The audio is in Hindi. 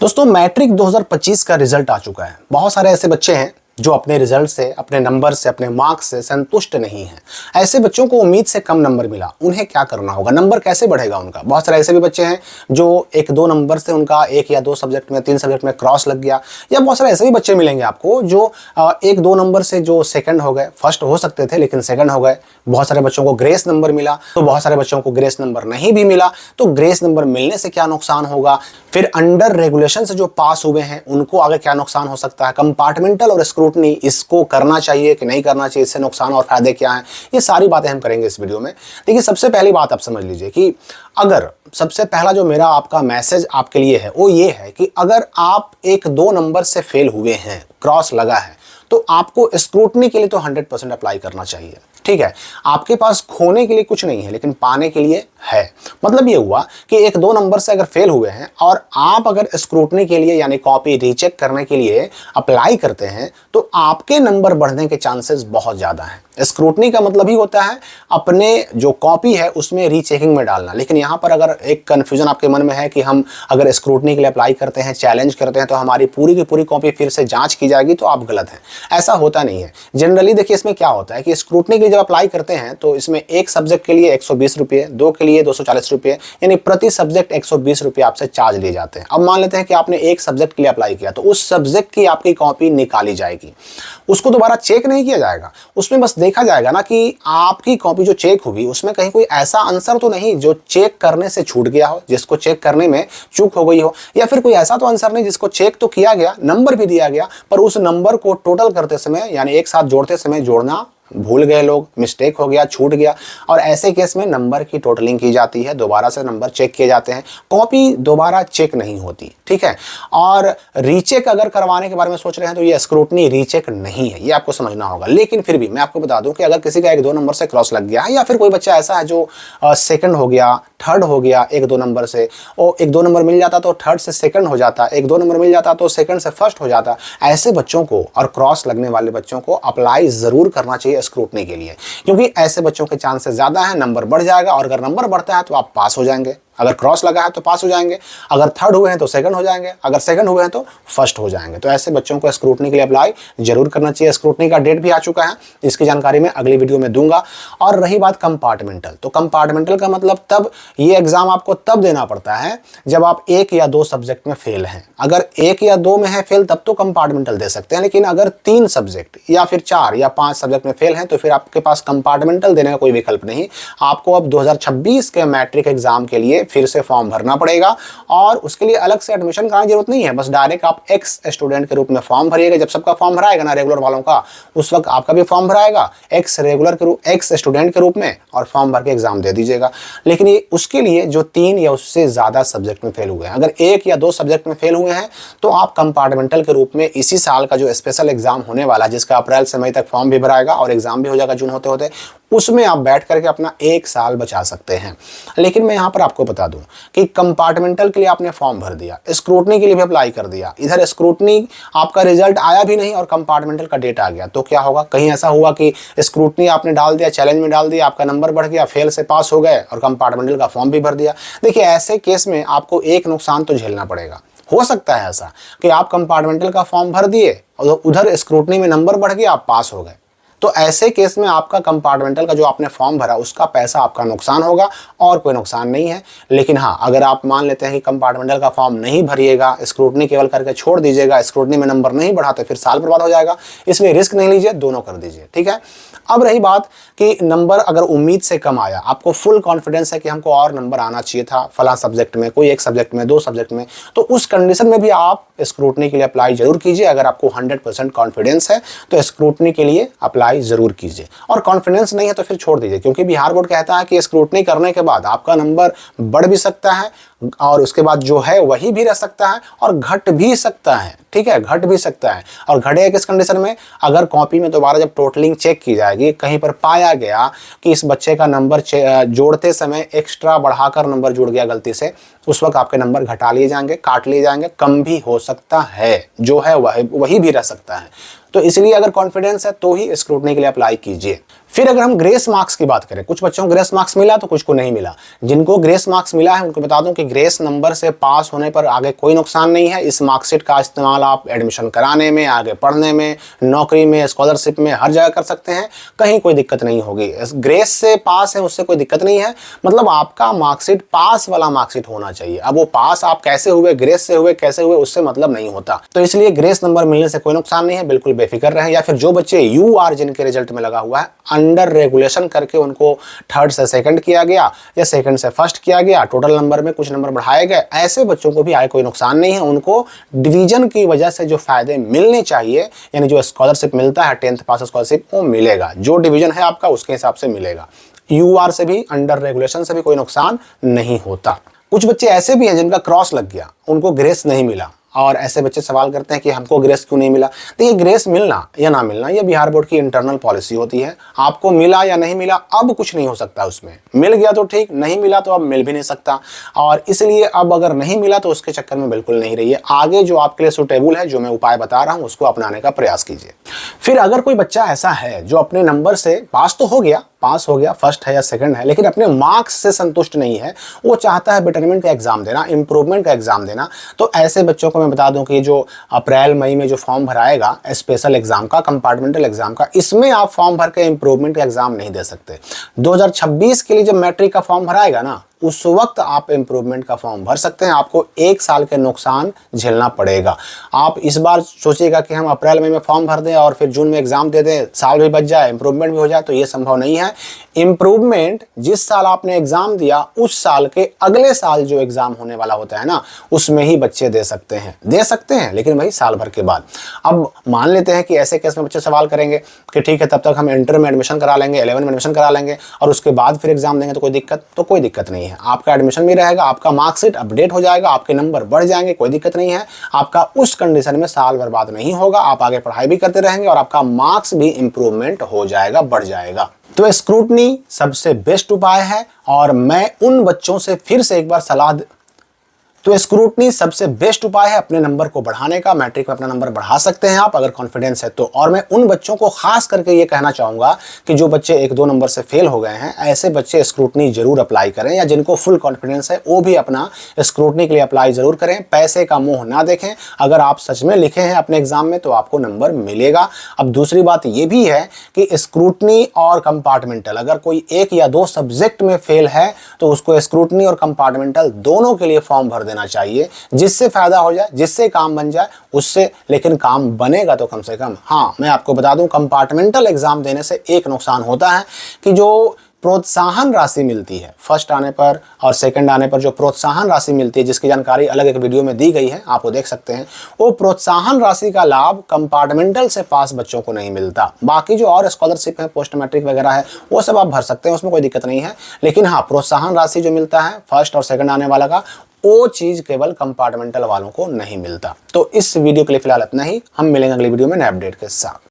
दोस्तों मैट्रिक 2025 का रिजल्ट आ चुका है। बहुत सारे ऐसे बच्चे हैं जो अपने रिजल्ट से, अपने नंबर से, अपने मार्क्स से संतुष्ट नहीं हैं। ऐसे बच्चों को उम्मीद से कम नंबर मिला, उन्हें क्या करना होगा, नंबर कैसे बढ़ेगा उनका। बहुत सारे ऐसे भी बच्चे हैं जो 1-2 नंबर से उनका 1 या 2 सब्जेक्ट में, 3 सब्जेक्ट में क्रॉस लग गया। या बहुत सारे ऐसे भी बच्चे मिलेंगे आपको जो 1-2 नंबर से जो सेकंड हो गए, फर्स्ट हो सकते थे लेकिन सेकंड हो गए। बहुत सारे बच्चों को ग्रेस नंबर मिला, तो बहुत सारे बच्चों को ग्रेस नंबर नहीं भी मिला। तो ग्रेस नंबर मिलने से क्या नुकसान होगा, फिर अंडर रेगुलेशन से जो पास हुए हैं उनको आगे क्या नुकसान हो सकता है, कंपार्टमेंटल और स्क्रूटनी इसको करना चाहिए कि नहीं करना चाहिए, इससे नुकसान और फायदे क्या हैं, ये सारी बातें हम करेंगे इस वीडियो में। देखिए, सबसे पहली बात आप समझ लीजिए कि अगर सबसे पहला जो मेरा आपका मैसेज आपके लिए है वो ये है कि अगर आप 1-2 नंबर से फेल हुए हैं, क्रॉस लगा है, तो आपको स्क्रूटनी के लिए तो 100% अप्लाई करना चाहिए। ठीक है, आपके पास खोने के लिए कुछ नहीं है लेकिन पाने के लिए है। मतलब ये हुआ कि 1-2 नंबर से अगर फेल हुए हैं और आप अगर स्क्रूटनी के लिए यानी कॉपी रीचेक करने के लिए अप्लाई करते हैं तो आपके नंबर बढ़ने के चांसेस बहुत ज़्यादा हैं। स्क्रूटनी का मतलब ही होता है अपने जो कॉपी है उसमें रीचेकिंग में डालना। लेकिन यहाँ पर अगर एक कन्फ्यूजन आपके मन में है कि हम अगर स्क्रूटनी के लिए अप्लाई करते हैं, चैलेंज करते हैं, तो हमारी पूरी की पूरी कॉपी फिर से जांच की जाएगी, तो आप गलत हैं। ऐसा होता नहीं है। जनरली देखिए, इसमें क्या होता है कि स्क्रूटनी के लिए जब अप्लाई करते हैं तो इसमें एक सब्जेक्ट के लिए 120 रुपये, 2 के लिए 240 रुपये, यानी प्रति सब्जेक्ट 120 रुपये आपसे चार्ज लिए जाते हैं। अब मान लेते हैं कि आपने एक सब्जेक्ट के लिए अप्लाई किया, तो उस सब्जेक्ट की आपकी कॉपी निकाली जाएगी, उसको दोबारा चेक नहीं किया जाएगा। उसमें बस देखा जाएगा ना कि आपकी कॉपी जो चेक हुई उसमें कहीं कोई ऐसा आंसर तो नहीं जो चेक करने से छूट गया हो, जिसको चेक करने में चूक हो गई हो, या फिर कोई ऐसा तो आंसर नहीं जिसको चेक तो किया गया, नंबर भी दिया गया, पर उस नंबर को टोटल करते समय यानी एक साथ जोड़ते समय जोड़ना भूल गए लोग, मिस्टेक हो गया, छूट गया। और ऐसे केस में नंबर की टोटलिंग की जाती है, दोबारा से नंबर चेक किए जाते हैं, कॉपी दोबारा चेक नहीं होती। ठीक है, और रीचेक अगर करवाने के बारे में सोच रहे हैं तो ये स्क्रूटनी रीचेक नहीं है, ये आपको समझना होगा। लेकिन फिर भी मैं आपको बता दूं कि अगर किसी का 1-2 नंबर से क्रॉस लग गया है, या फिर कोई बच्चा ऐसा है जो सेकंड हो गया, थर्ड हो गया 1-2 नंबर से, और 1-2 नंबर मिल जाता तो थर्ड से सेकंड हो जाता, 1-2 नंबर मिल जाता तो सेकंड से फर्स्ट हो जाता, ऐसे बच्चों को और क्रॉस लगने वाले बच्चों को अप्लाई जरूर करना चाहिए स्क्रूटनी के लिए, क्योंकि ऐसे बच्चों के चांसेस ज्यादा है, नंबर बढ़ जाएगा। और अगर नंबर बढ़ता है तो आप पास हो जाएंगे, अगर क्रॉस लगा है तो पास हो जाएंगे, अगर थर्ड हुए हैं तो सेकंड हो जाएंगे, अगर सेकंड हुए हैं तो फर्स्ट हो जाएंगे। तो ऐसे बच्चों को स्क्रूटनी के लिए अप्लाई जरूर करना चाहिए। स्क्रूटनी का डेट भी आ चुका है, इसकी जानकारी मैं अगली वीडियो में दूंगा। और रही बात कंपार्टमेंटल, तो कंपार्टमेंटल का मतलब तब ये एग्जाम आपको तब देना पड़ता है जब आप 1 या 2 सब्जेक्ट में फेल हैं। अगर 1 या 2 में है फेल तब तो कंपार्टमेंटल दे सकते हैं, लेकिन अगर 3 सब्जेक्ट या फिर 4 या 5 सब्जेक्ट में फेल हैं तो फिर आपके पास कंपार्टमेंटल देने का कोई विकल्प नहीं। आपको अब 2026 के मैट्रिक एग्जाम के लिए फिर से फॉर्म भरना पड़ेगा, और उसके लिए अलग से एडमिशन कराने की जरूरत नहीं है। बस डायरेक्ट आप एक्स स्टूडेंट के रूप में फॉर्म भरिएगा। जब सबका फॉर्म भराएगा ना, रेगुलर वालों का, उस वक्त आपका भी फॉर्म भराएगा एक्स स्टूडेंट के रूप में, और फॉर्म भर के एग्जाम दे दीजिएगा। लेकिन ये उसके लिए जो 3 या उससे ज्यादा सब्जेक्ट में फेल हुए हैं, अगर 1 या 2 सब्जेक्ट में फेल हुए हैं तो आप कंपार्टमेंटल के रूप में इसी साल का जो स्पेशल एग्जाम होने वाला है, जिसका अप्रैल से मई तक फॉर्म भी भराएगा और एग्जाम भी हो जाएगा जून होते होते, उसमें आप बैठ करके अपना 1 साल बचा सकते हैं। लेकिन मैं यहां पर आपको बता दूं कि कंपार्टमेंटल के लिए आपने फॉर्म भर दिया, स्क्रूटनी के लिए भी अप्लाई कर दिया, इधर स्क्रूटनी आपका रिजल्ट आया भी नहीं और कंपार्टमेंटल का डेट आ गया, तो क्या होगा। कहीं ऐसा हुआ कि स्क्रूटनी आपने डाल दिया, चैलेंज में डाल दिया, आपका नंबर बढ़ गया, फेल से पास हो गए और कंपार्टमेंटल का फॉर्म भी भर दिया। देखिए, ऐसे केस में आपको एक नुकसान तो झेलना पड़ेगा। हो सकता है ऐसा कि आप कंपार्टमेंटल का फॉर्म भर दिए और उधर स्क्रूटनी में नंबर बढ़ गया, आप पास हो गए, तो ऐसे केस में आपका कंपार्टमेंटल का जो आपने फॉर्म भरा उसका पैसा आपका नुकसान होगा, और कोई नुकसान नहीं है। लेकिन हाँ, अगर आप मान लेते हैं कि कंपार्टमेंटल का फॉर्म नहीं भरिएगा, स्क्रूटनी केवल करके छोड़ दीजिएगा, स्क्रूटनी में नंबर नहीं बढ़ा तो फिर साल बर्बाद हो जाएगा। इसलिए रिस्क नहीं लीजिए, दोनों कर दीजिए। ठीक है, अब रही बात कि नंबर अगर उम्मीद से कम आया, आपको फुल कॉन्फिडेंस है कि हमको और नंबर आना चाहिए था फला सब्जेक्ट में, कोई एक सब्जेक्ट में, 2 सब्जेक्ट में, तो उस कंडीशन में भी आप स्क्रूटनी के लिए अप्लाई जरूर कीजिए। अगर आपको 100% कॉन्फिडेंस है तो स्क्रूटनी के लिए अप्लाई जरूर कीजिए, और कॉन्फिडेंस नहीं है तो फिर छोड़ दीजिए, क्योंकि बिहार बोर्ड कहता है कि स्क्रूटनी करने के बाद आपका नंबर बढ़ भी सकता है और उसके बाद जो है वही भी रह सकता है और घट भी सकता है। ठीक है, घट भी सकता है। और घटेगा किस कंडीशन में, अगर कॉपी में दोबारा जब टोटलिंग चेक की जाएगी, कहीं पर पाया गया कि इस बच्चे का नंबर जोड़ते समय एक्स्ट्रा बढ़ाकर नंबर जुड़ गया गलती से, उस वक्त आपके नंबर घटा लिए जाएंगे, काट लिए जाएंगे, कम भी हो सकता है, जो है वही भी रह सकता है। तो इसलिए अगर कॉन्फिडेंस है तो ही स्क्रूटनी के लिए अप्लाई कीजिए। फिर अगर हम ग्रेस मार्क्स की बात करें, कुछ बच्चों को ग्रेस मार्क्स मिला तो कुछ को नहीं मिला। जिनको ग्रेस मार्क्स मिला है उनको बता दूं कि ग्रेस नंबर से पास होने पर आगे कोई नुकसान नहीं है। इस मार्कशीट का इस्तेमाल आप एडमिशन कराने में, आगे पढ़ने में, नौकरी में, स्कॉलरशिप में, हर जगह कर सकते हैं, कहीं कोई दिक्कत नहीं होगी। ग्रेस से पास है उससे कोई दिक्कत नहीं है, मतलब आपका मार्कशीट पास वाला मार्कशीट होना चाहिए। अब वो पास आप कैसे हुए, ग्रेस से हुए, कैसे हुए, उससे मतलब नहीं होता। तो इसलिए ग्रेस नंबर मिलने से कोई नुकसान नहीं है, बिल्कुल बेफिक्र रहे। या फिर जो बच्चे यूआर जिनके रिजल्ट में लगा हुआ है, अंडर रेगुलेशन करके उनको थर्ड से सेकंड किया गया या सेकंड से फर्स्ट किया गया, टोटल नंबर में कुछ नंबर बढ़ाए गए, ऐसे बच्चों को भी आए कोई नुकसान नहीं है। उनको डिवीजन की वजह से जो फायदे मिलने चाहिए, यानी जो स्कॉलरशिप मिलता है 10th पास स्कॉलरशिप, वो मिलेगा। जो डिवीजन है आपका उसके हिसाब से मिलेगा। यूआर से भी, अंडर रेगुलेशन से भी कोई नुकसान नहीं होता। कुछ बच्चे ऐसे भी हैं जिनका क्रॉस लग गया, उनको ग्रेस नहीं मिला, और ऐसे बच्चे सवाल करते हैं कि हमको ग्रेस क्यों नहीं मिला। देखिए, ग्रेस मिलना या ना मिलना ये बिहार बोर्ड की इंटरनल पॉलिसी होती है। आपको मिला या नहीं मिला अब कुछ नहीं हो सकता उसमें। मिल गया तो ठीक, नहीं मिला तो अब मिल भी नहीं सकता। और इसलिए अब अगर नहीं मिला तो उसके चक्कर में बिल्कुल नहीं रहिए। आगे जो आपके लिए सुटेबल है, जो मैं उपाय बता रहा हूँ, उसको अपनाने का प्रयास कीजिए। फिर अगर कोई बच्चा ऐसा है जो अपने नंबर से पास तो हो गया, पास हो गया, फर्स्ट है या सेकंड है, लेकिन अपने मार्क्स से संतुष्ट नहीं है, वो चाहता है बेटरमेंट का एग्जाम देना, इंप्रूवमेंट का एग्जाम देना, तो ऐसे बच्चों को मैं बता दूं कि जो अप्रैल मई में जो फॉर्म भराएगा स्पेशल एग्जाम का, कंपार्टमेंटल एग्जाम का, इसमें आप फॉर्म भर के इंप्रूवमेंट का एग्जाम नहीं दे सकते। 2026 के लिए जब मैट्रिक का फॉर्म भराएगा ना, उस वक्त आप इंप्रूवमेंट का फॉर्म भर सकते हैं। आपको 1 साल के नुकसान झेलना पड़ेगा। आप इस बार सोचिएगा कि हम अप्रैल मई में फॉर्म भर दें और फिर जून में एग्जाम दे दें, साल भी बच जाए, इंप्रूवमेंट भी हो जाए, तो ये संभव नहीं है। इंप्रूवमेंट जिस साल आपने एग्जाम दिया उस साल के अगले साल जो एग्जाम होने वाला होता है ना, उसमें ही बच्चे दे सकते हैं, लेकिन वही साल भर के बाद। अब मान लेते हैं कि ऐसे केस में बच्चे सवाल करेंगे कि ठीक है, तब तक हम इंटर में एडमिशन करा लेंगे, 11 में एडमिशन करा लेंगे और उसके बाद फिर एग्जाम देंगे, तो कोई दिक्कत नहीं है। आपका एडमिशन भी रहेगा, आपका मार्कशीट अपडेट हो जाएगा, आपके नंबर बढ़ जाएंगे, कोई दिक्कत नहीं है। आपका उस कंडीशन में साल बर्बाद नहीं होगा, आप आगे पढ़ाई भी करते रहेंगे और आपका मार्क्स भी इंप्रूवमेंट हो जाएगा, बढ़ जाएगा। तो स्क्रूटनी सबसे बेस्ट उपाय है और मैं उन बच्चों से फिर से एक बार तो स्क्रूटनी सबसे बेस्ट उपाय है अपने नंबर को बढ़ाने का। मैट्रिक में अपना नंबर बढ़ा सकते हैं आप अगर कॉन्फिडेंस है तो। और मैं उन बच्चों को खास करके ये कहना चाहूंगा कि जो बच्चे 1-2 नंबर से फेल हो गए हैं, ऐसे बच्चे स्क्रूटनी जरूर अप्लाई करें, या जिनको फुल कॉन्फिडेंस है वो भी अपना स्क्रूटनी के लिए अप्लाई जरूर करें। पैसे का मोह ना देखें, अगर आप सच में लिखे हैं अपने एग्जाम में तो आपको नंबर मिलेगा। अब दूसरी बात ये भी है कि स्क्रूटनी और कंपार्टमेंटल, अगर कोई 1 या 2 सब्जेक्ट में फेल है तो उसको स्क्रूटनी और कंपार्टमेंटल दोनों के लिए फॉर्म भर देना चाहिए, जिससे फायदा हो जाए, जिससे काम बन जाए उससे। लेकिन काम बनेगा तो कम से कम। हाँ, मैं आपको बता दूं, कंपार्टमेंटल एग्जाम देने से एक नुकसान होता है कि जो प्रोत्साहन राशि मिलती है फर्स्ट आने पर और सेकंड आने पर, जो प्रोत्साहन राशि मिलती है जिसकी जानकारी अलग एक वीडियो में दी गई है, आप वो देख सकते हैं, वो प्रोत्साहन राशि का लाभ कंपार्टमेंटल से पास बच्चों को नहीं मिलता। बाकी जो और स्कॉलरशिप है, पोस्ट मैट्रिक वगैरह है, वो सब आप भर सकते हैं, उसमें कोई दिक्कत नहीं है। लेकिन हाँ, प्रोत्साहन राशि जो मिलता है फर्स्ट और सेकंड आने वाला का, वो चीज केवल कंपार्टमेंटल वालों को नहीं मिलता। तो इस वीडियो के लिए फिलहाल इतना ही, हम मिलेंगे अगली वीडियो में नए अपडेट के साथ।